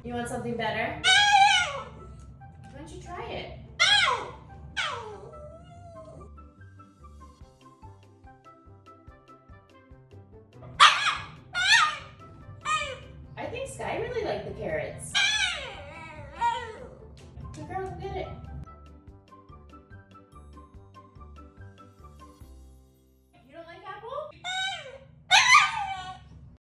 You want something better? Why don't you try it? I think Sky really liked the carrots. Good girl, get it.